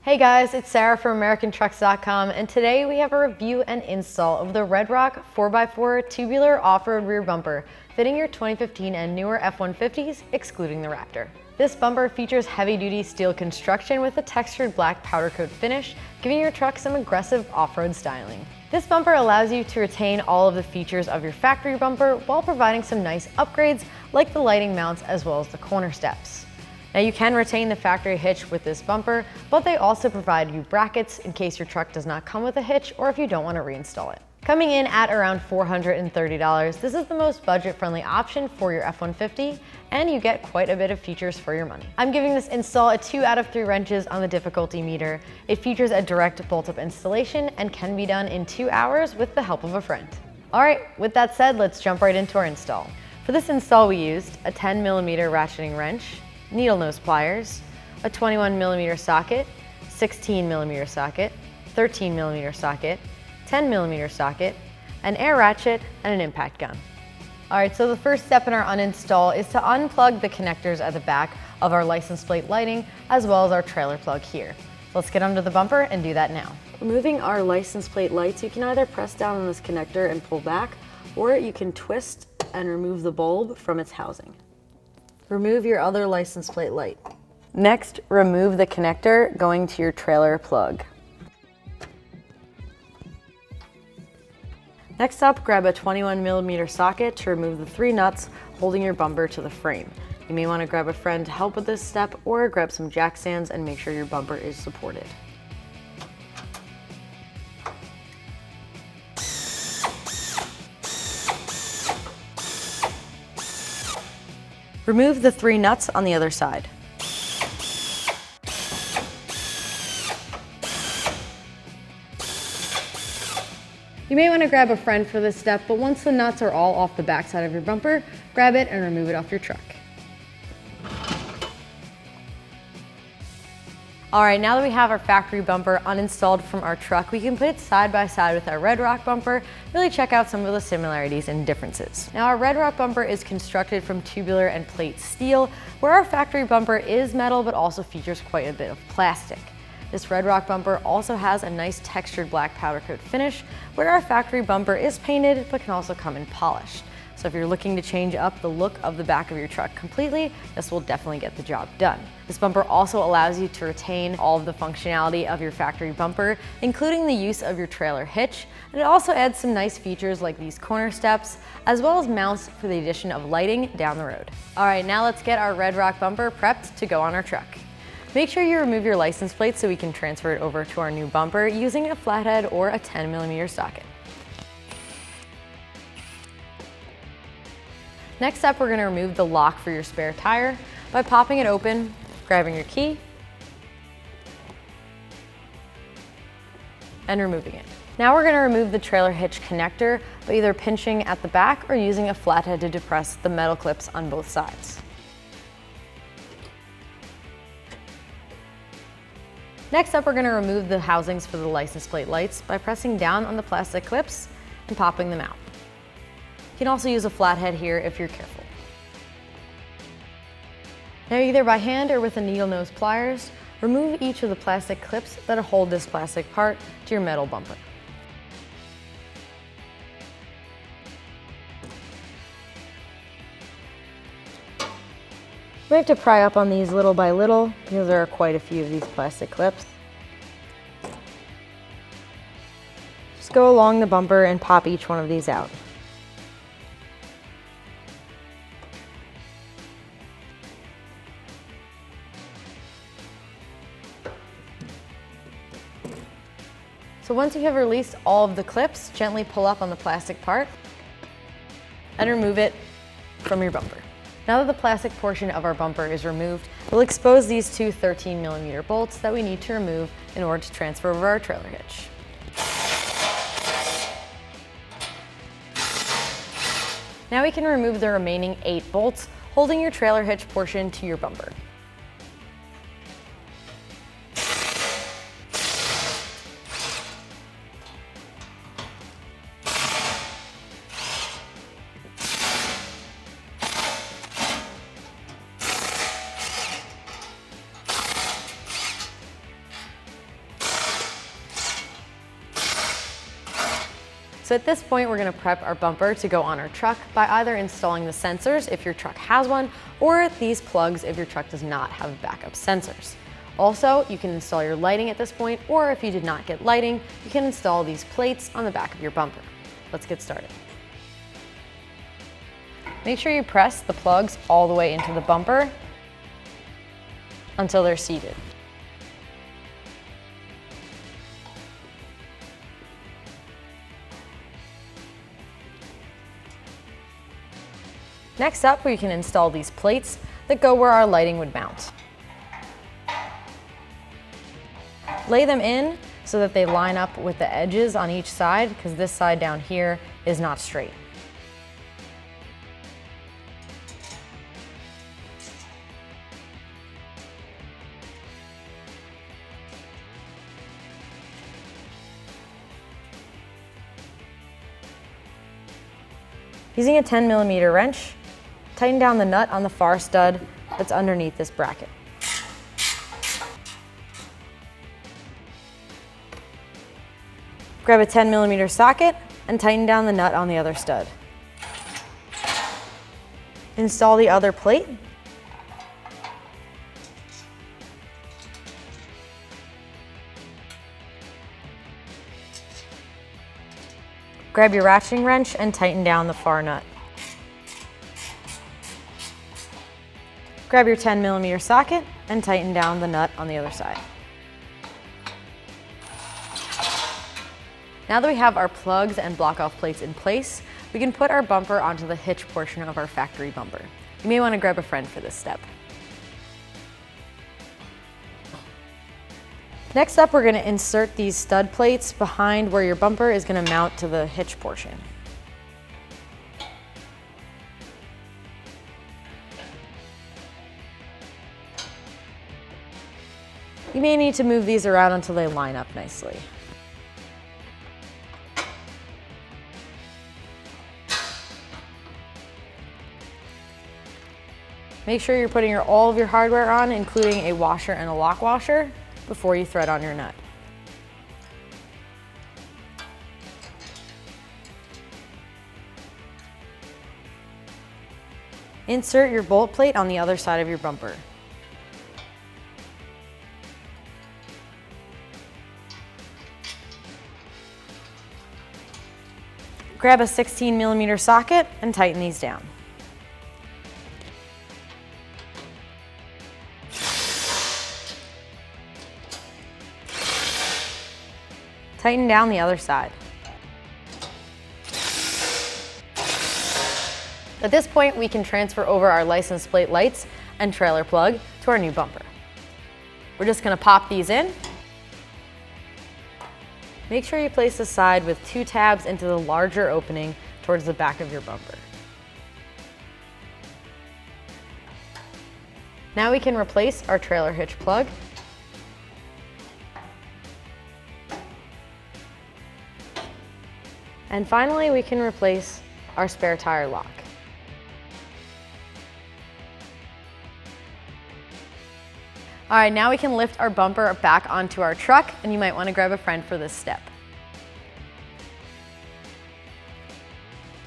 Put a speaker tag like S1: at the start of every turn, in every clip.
S1: Hey guys, it's Sarah from AmericanTrucks.com, and today we have a review and install of the RedRock 4x4 Tubular Off-Road Rear Bumper, fitting your 2015 and newer F150s, excluding the Raptor. This bumper features heavy-duty steel construction with a textured black powder coat finish, giving your truck some aggressive off-road styling. This bumper allows you to retain all of the features of your factory bumper while providing some nice upgrades like the lighting mounts as well as the corner steps. Now you can retain the factory hitch with this bumper, but they also provide you brackets in case your truck does not come with a hitch or if you don't want to reinstall it. Coming in at around $430, this is the most budget-friendly option for your F-150, and you get quite a bit of features for your money. I'm giving this install a 2 out of 3 wrenches on the difficulty meter. It features a direct bolt-up installation and can be done in 2 hours with the help of a friend. All right, with that said, let's jump right into our install. For this install, we used a 10mm ratcheting wrench, needle nose pliers, a 21mm socket, 16mm socket, 13mm socket, 10mm socket, an air ratchet, and an impact gun. Alright, so the first step in our uninstall is to unplug the connectors at the back of our license plate lighting as well as our trailer plug here. Let's get under the bumper and do that now. Removing our license plate lights, you can either press down on this connector and pull back, or you can twist and remove the bulb from its housing. Remove your other license plate light. Next, remove the connector going to your trailer plug. Next up, grab a 21mm socket to remove the 3 nuts holding your bumper to the frame. You may want to grab a friend to help with this step or grab some jack stands and make sure your bumper is supported. Remove the 3 nuts on the other side. You may want to grab a friend for this step, but once the nuts are all off the backside of your bumper, grab it and remove it off your truck. Alright, now that we have our factory bumper uninstalled from our truck, we can put it side by side with our RedRock bumper, really check out some of the similarities and differences. Now our RedRock bumper is constructed from tubular and plate steel, where our factory bumper is metal but also features quite a bit of plastic. This RedRock bumper also has a nice textured black powder coat finish, where our factory bumper is painted but can also come in polished. So if you're looking to change up the look of the back of your truck completely, this will definitely get the job done. This bumper also allows you to retain all of the functionality of your factory bumper, including the use of your trailer hitch, and it also adds some nice features like these corner steps, as well as mounts for the addition of lighting down the road. All right, now let's get our RedRock bumper prepped to go on our truck. Make sure you remove your license plate so we can transfer it over to our new bumper using a flathead or a 10mm socket. Next up, we're going to remove the lock for your spare tire by popping it open, grabbing your key, and removing it. Now we're going to remove the trailer hitch connector by either pinching at the back or using a flathead to depress the metal clips on both sides. Next up, we're going to remove the housings for the license plate lights by pressing down on the plastic clips and popping them out. You can also use a flathead here if you're careful. Now either by hand or with a needle nose pliers, remove each of the plastic clips that hold this plastic part to your metal bumper. We have to pry up on these little by little because there are quite a few of these plastic clips. Just go along the bumper and pop each one of these out. So once you have released all of the clips, gently pull up on the plastic part and remove it from your bumper. Now that the plastic portion of our bumper is removed, we'll expose these 2 13mm bolts that we need to remove in order to transfer over our trailer hitch. Now we can remove the remaining 8 bolts holding your trailer hitch portion to your bumper. So at this point, we're gonna prep our bumper to go on our truck by either installing the sensors if your truck has one, or these plugs if your truck does not have backup sensors. Also, you can install your lighting at this point, or if you did not get lighting, you can install these plates on the back of your bumper. Let's get started. Make sure you press the plugs all the way into the bumper until they're seated. Next up, we can install these plates that go where our lighting would mount. Lay them in so that they line up with the edges on each side, because this side down here is not straight. Using a 10mm wrench, tighten down the nut on the far stud that's underneath this bracket. Grab a 10mm socket and tighten down the nut on the other stud. Install the other plate. Grab your ratcheting wrench and tighten down the far nut. Grab your 10mm socket and tighten down the nut on the other side. Now that we have our plugs and block-off plates in place, we can put our bumper onto the hitch portion of our factory bumper. You may want to grab a friend for this step. Next up, we're going to insert these stud plates behind where your bumper is going to mount to the hitch portion. You may need to move these around until they line up nicely. Make sure you're putting all of your hardware on, including a washer and a lock washer, before you thread on your nut. Insert your bolt plate on the other side of your bumper. Grab a 16mm socket and tighten these down. Tighten down the other side. At this point, we can transfer over our license plate lights and trailer plug to our new bumper. We're just going to pop these in. Make sure you place the side with 2 tabs into the larger opening towards the back of your bumper. Now we can replace our trailer hitch plug. And finally, we can replace our spare tire lock. All right, now we can lift our bumper back onto our truck, and you might want to grab a friend for this step.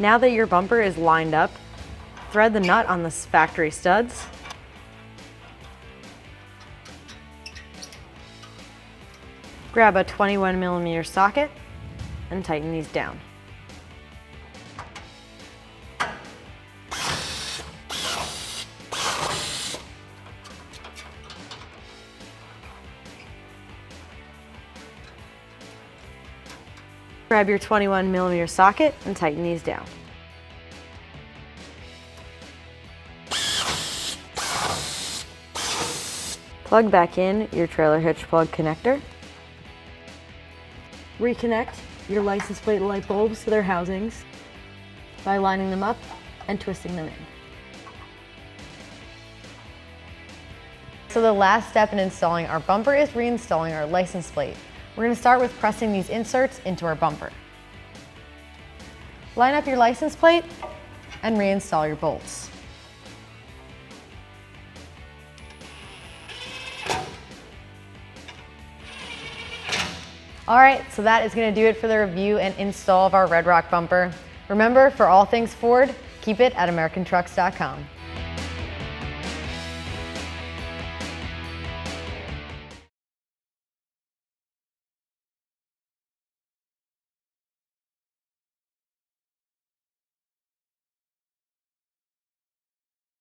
S1: Now that your bumper is lined up, thread the nut on the factory studs. Grab a 21mm socket and tighten these down. Grab your 21mm socket and tighten these down. Plug back in your trailer hitch plug connector. Reconnect your license plate light bulbs to their housings by lining them up and twisting them in. So the last step in installing our bumper is reinstalling our license plate. We're going to start with pressing these inserts into our bumper. Line up your license plate and reinstall your bolts. All right, so that is going to do it for the review and install of our RedRock bumper. Remember, for all things Ford, keep it at AmericanTrucks.com.